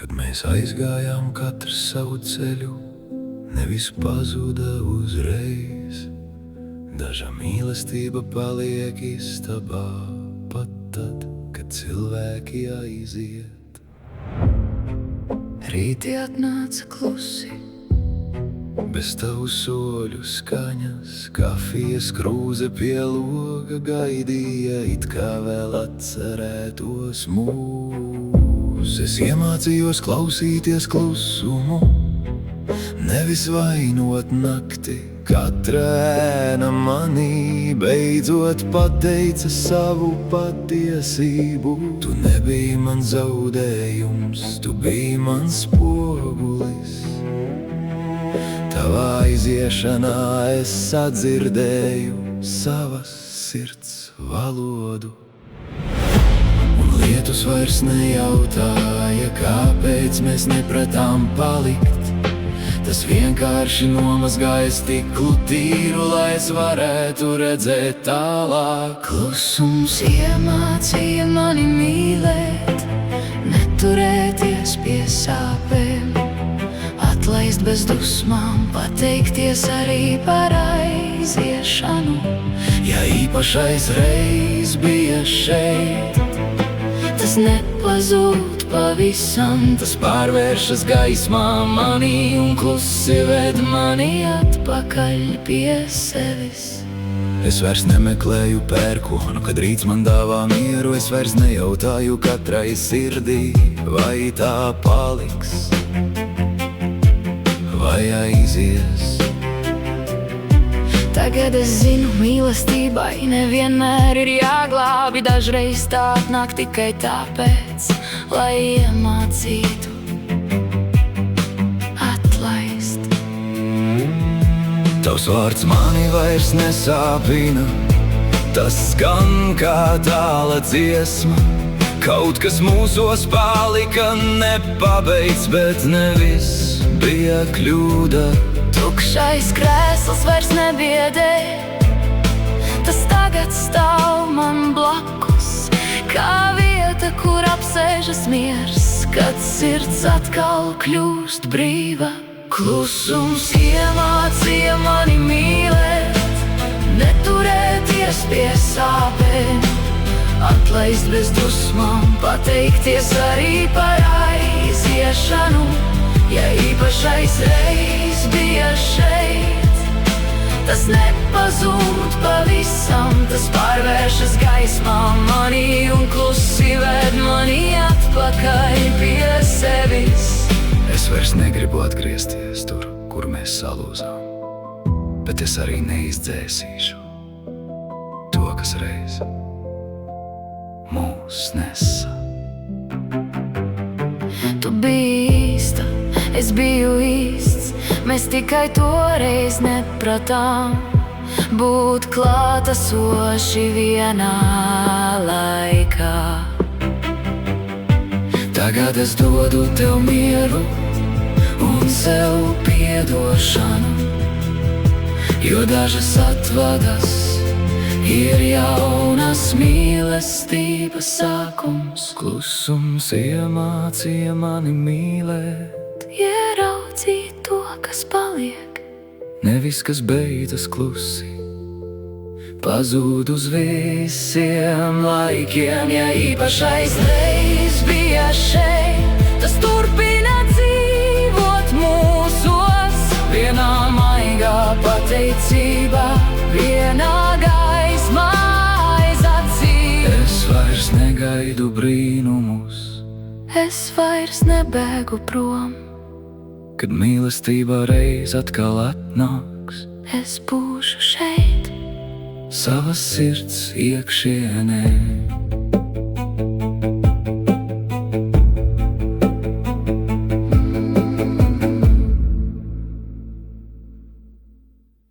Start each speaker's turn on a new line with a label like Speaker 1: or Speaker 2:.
Speaker 1: Kad mēs aizgājām katrs savu ceļu, nevis pazuda uzreiz. Daža mīlestība paliek istabā, pat tad, kad cilvēki aiziet.
Speaker 2: Rīti atnāca klusi,
Speaker 1: bez tavu soļu skaņas, kafijas krūze pie loga gaidīja, it kā vēl atcerētos mūs. Es iemācījos klausīties klusumu, nevis vainot nakti. Katra ēna manī beidzot pateica savu patiesību. Tu nebiji mans zaudējums, tu biji mans spogulis. Tavā aiziešanā es sadzirdēju savas sirds valodu. Un lietus vairs nejautāja, kāpēc mēs nepratām palikt. Tas vienkārši nomazgāja stiklu tīru, lai es varētu redzēt tālāk.
Speaker 2: klusums iemācīja mani mīlēt, neturēties pie sāpēm, atlaist bez dusmām, pateikties arī par aiziešanu.
Speaker 1: Ja īpašais reiz bija šeit,
Speaker 2: Tas nepazūd pavisam,
Speaker 1: tas pārvēršas gaismā manī un klusi ved mani
Speaker 2: atpakaļ pie sevis.
Speaker 1: Es vairs nemeklēju pērkonu, kad rīts man dāvā mieru. Es vairs nejautāju katrai sirdī, vai tā paliks, vai aizies.
Speaker 2: Tagad es zinu, mīlestībai nevienmēr ir jāglābi. Dažreiz tā atnāk tikai tāpēc, lai iemācītu atlaist.
Speaker 1: Tavs vārds mani vairs nesāpina, tas skan kā tāla dziesma. Kaut kas mūsos palika nepabeigts, bet nevis bija kļūda.
Speaker 2: Tukšais krēsls vairs nebiedē, tas tagad stāv man blakus, kā vieta, kur apsēžas miers, kad sirds atkal kļūst brīva. Klusums iemācīja mani mīlēt, neturēties pie sāpēm, atlaist bez dusmām, pateikties arī par aiziešanu. Ja īpašais reiz bija šeit, tas nepazūd pavisam, tas pārvēršas gaismā manī un klusi ved mani atpakaļ pie sevis.
Speaker 1: Es vairs negribu atgriezties tur, kur mēs salūzām, bet es arī neizdzēsīšu to, kas reiz mūs nesa.
Speaker 2: Tu biji īsta, es biju īsts, mēs tikai toreiz nepratām būt klātesoši vienā laikā.
Speaker 1: Tagad es dodu tev mieru un sev piedošanu, jo dažas atvadas ir jaunas mīlestības sākums. Klusums iemācīja mani mīlēt,
Speaker 2: Ieraudzīt to, kas paliek,
Speaker 1: nevis kas beidzas klusi, pazūd uz visiem laikiem.
Speaker 2: Ja īpašais reiz bija šeit, tas turpina dzīvot mūsos,
Speaker 1: vienā maigā
Speaker 2: pateicībā, vienā gaismā aiz acīm.
Speaker 1: es vairs negaidu brīnumus,
Speaker 2: Es vairs nebēgu prom,
Speaker 1: kad mīlestība reiz atkal atnāks
Speaker 2: es būšu šeit.
Speaker 1: savas sirds iekšienē.